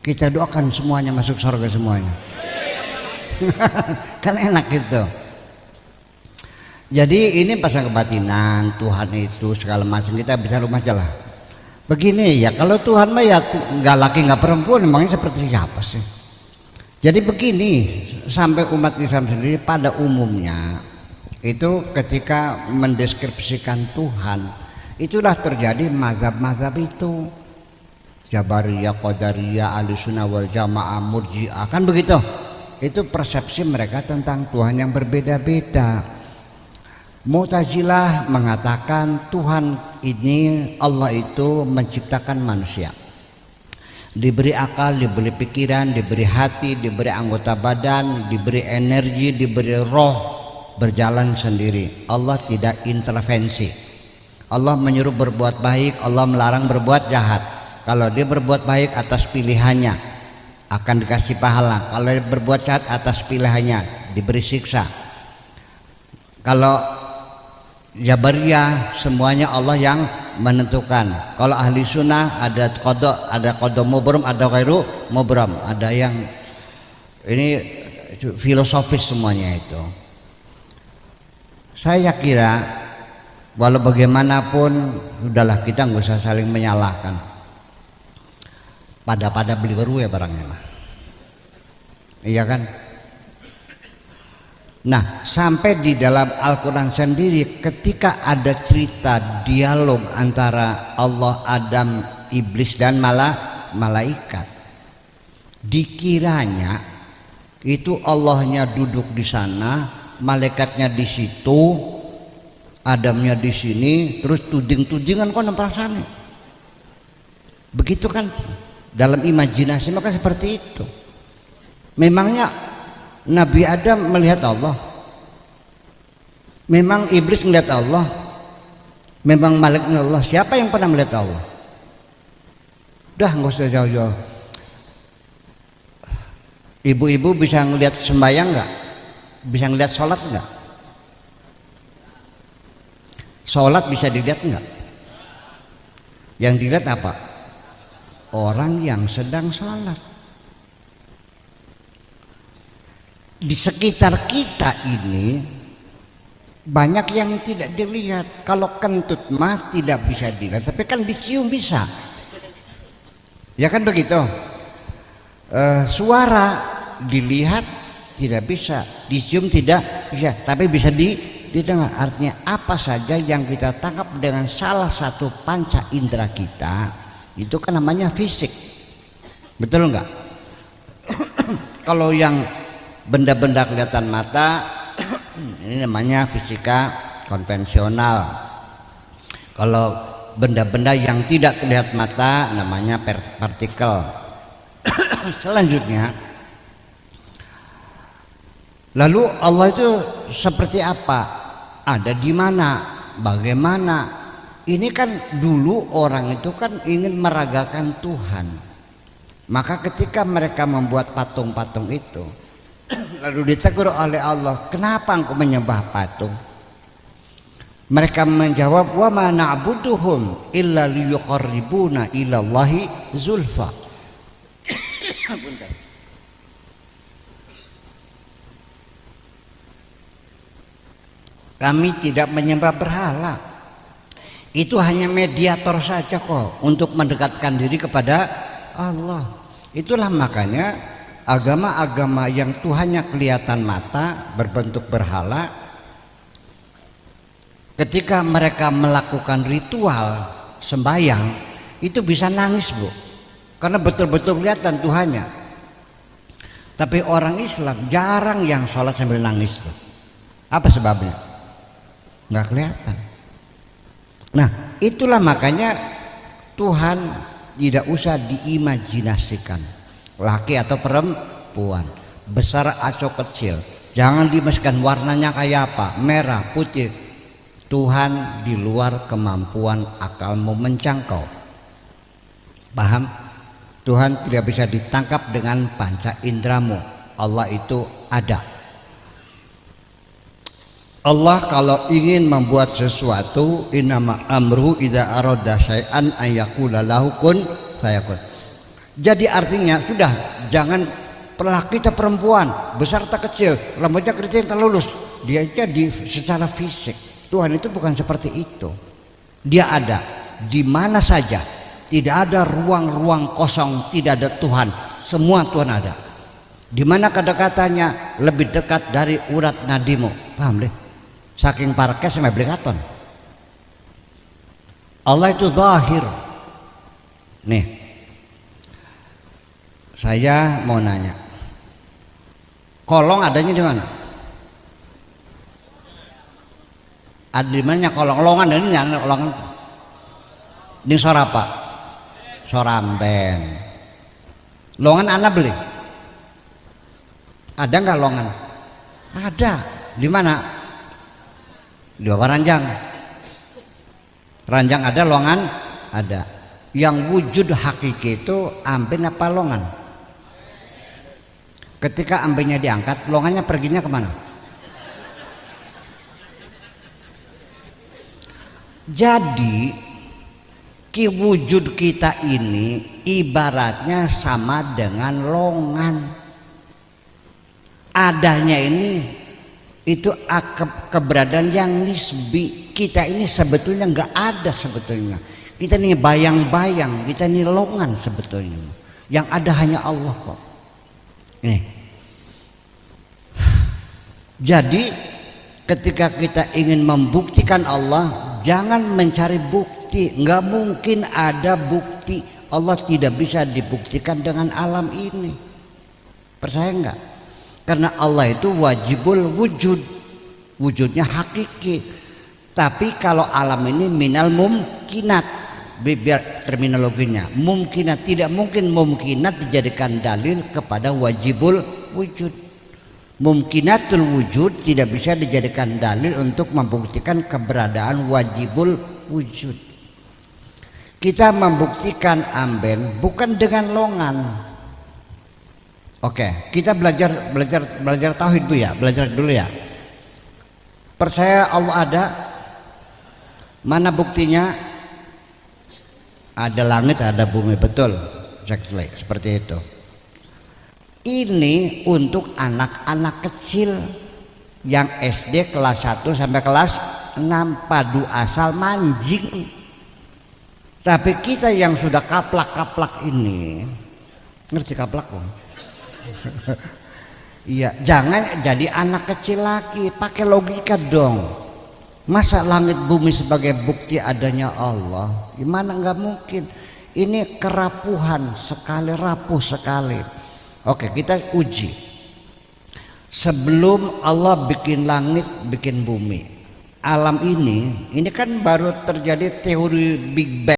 Kita doakan semuanya masuk surga semuanya. Kan enak gitu. Jadi ini pasal kebatinan, Tuhan itu segala macam, kita bisa rumah aja lah. Begini ya, kalau Tuhan mah ya nggak laki nggak perempuan, emangnya seperti siapa sih? Jadi begini, sampai umat Islam sendiri pada umumnya itu ketika mendeskripsikan Tuhan, itulah terjadi mazhab-mazhab itu. Jabariyah, Qadariyah, Ahlussunnah wal Jamaah, Murji'ah, kan begitu. Itu persepsi mereka tentang Tuhan yang berbeda-beda. Mu'tazilah mengatakan Tuhan ini, Allah itu menciptakan manusia, diberi akal, diberi pikiran, diberi hati, diberi anggota badan, diberi energi, diberi roh, berjalan sendiri. Allah tidak intervensi. Allah menyuruh berbuat baik, Allah melarang berbuat jahat. Kalau dia berbuat baik atas pilihannya akan dikasih pahala, kalau dia berbuat jahat atas pilihannya diberi siksa. Kalau Jabariyah semuanya Allah yang menentukan. Kalau ahli sunnah ada qada mubram, ada ghairu mubram, ada yang ini filosofis semuanya itu. Saya kira walau bagaimanapun udahlah, kita nggak usah saling menyalahkan. Pada beli baru ya barangnya mah. Iya kan? Nah, sampai di dalam Al-Quran sendiri ketika ada cerita dialog antara Allah, Adam, Iblis dan malaikat, dikiranya itu Allahnya duduk di sana, malaikatnya di situ, Adamnya di sini, terus tuding-tudingan kok perasaan. Begitu kan? Dalam imajinasi maka seperti itu. Memangnya Nabi Adam melihat Allah? Memang Iblis melihat Allah? Memang Malik melihat Allah? Siapa yang pernah melihat Allah? Udah nggak usah jauh-jauh. Ibu-ibu bisa ngelihat sembahyang nggak? Bisa ngelihat sholat nggak? Sholat bisa dilihat nggak? Yang dilihat apa? Orang yang sedang sholat. Di sekitar kita ini banyak yang tidak dilihat. Kalau kentut mah tidak bisa dilihat, tapi kan dicium bisa. Ya kan begitu. Suara dilihat tidak bisa, dicium tidak bisa, tapi bisa didengar. Artinya apa saja yang kita tangkap dengan salah satu panca indera kita, itu kan namanya fisik. Betul enggak? Kalau yang benda-benda kelihatan mata ini namanya fisika konvensional. Kalau benda-benda yang tidak terlihat mata namanya partikel. Selanjutnya, lalu Allah itu seperti apa? Ada di mana? Bagaimana? Ini kan dulu orang itu kan ingin meragakan Tuhan. Maka ketika mereka membuat patung-patung itu, lalu ditegur oleh Allah, kenapa engkau menyembah patung? Mereka menjawab, wa ma na'buduhum illa liyuqarribuna ilallahi zulfa. Kami tidak menyembah berhala. Itu hanya mediator saja kok untuk mendekatkan diri kepada Allah. Itulah makanya agama-agama yang Tuhannya kelihatan mata berbentuk berhala, ketika mereka melakukan ritual sembahyang itu bisa nangis, Bu, karena betul-betul kelihatan Tuhannya. Tapi orang Islam jarang yang sholat sambil nangis, Bu. Apa sebabnya? Nggak kelihatan. Nah, itulah makanya Tuhan tidak usah diimajinasikan, laki atau perempuan, besar atau kecil, jangan dimasukkan warnanya kayak apa, merah, putih. Tuhan di luar kemampuan akalmu menjangkau. Paham? Tuhan tidak bisa ditangkap dengan panca indramu. Allah itu ada. Allah kalau ingin membuat sesuatu, innama amruhu idza arada syai'an ayyaqula lahu kun fayakun. Jadi artinya sudah, jangan laki atau perempuan, besar atau kecil, rambutnya keriting atau lurus, dia jadi secara fisik. Tuhan itu bukan seperti itu. Dia ada di mana saja, tidak ada ruang-ruang kosong, tidak ada Tuhan, semua Tuhan ada. Di mana kedekatannya lebih dekat dari urat nadimu, paham deh? Saking parknya sampai beli katon. Allah itu zahir. Nih, saya mau nanya, kolong adanya di mana? Ada di mana kolong? Longan ini nyana kolongan. Di Sorapa, Soramben. Longan anak beli. Ada nggak longan? Ada. Di mana? Di bawah ranjang. Ranjang ada, longan ada. Yang wujud hakiki itu ampin apa longan? Ketika ampinnya diangkat, longannya perginya kemana? Jadi wujud kita ini ibaratnya sama dengan longan. Adanya ini itu keberadaan yang nisbi. Kita ini sebetulnya nggak ada sebetulnya. Kita ini bayang-bayang, kita ini longan sebetulnya. Yang ada hanya Allah kok. Nih. Jadi ketika kita ingin membuktikan Allah, jangan mencari bukti. Nggak mungkin ada bukti. Allah tidak bisa dibuktikan dengan alam ini. Percaya nggak? Karena Allah itu wajibul wujud, wujudnya hakiki. Tapi kalau alam ini minal mumkinat, biar terminologinya mumkinat, tidak mungkin mumkinat dijadikan dalil kepada wajibul wujud. Mumkinatul wujud tidak bisa dijadikan dalil untuk membuktikan keberadaan wajibul wujud. Kita membuktikan amben bukan dengan longan. Oke, kita belajar tauhid Bu ya, belajar dulu ya. Percaya Allah ada. Mana buktinya? Ada langit, ada bumi, betul. Seperti itu. Ini untuk anak-anak kecil yang SD kelas 1 sampai kelas 6 padu asal manjing. Tapi kita yang sudah kaplak-kaplak ini, ngerti kaplak kok? Iya, jangan jadi anak kecil lagi, pakai logika dong. Masa langit bumi sebagai bukti adanya Allah? Gimana, nggak mungkin. Ini kerapuhan sekali, rapuh sekali. Oke, kita uji. Sebelum Allah bikin langit, bikin bumi, alam ini kan baru terjadi teori Big Bang.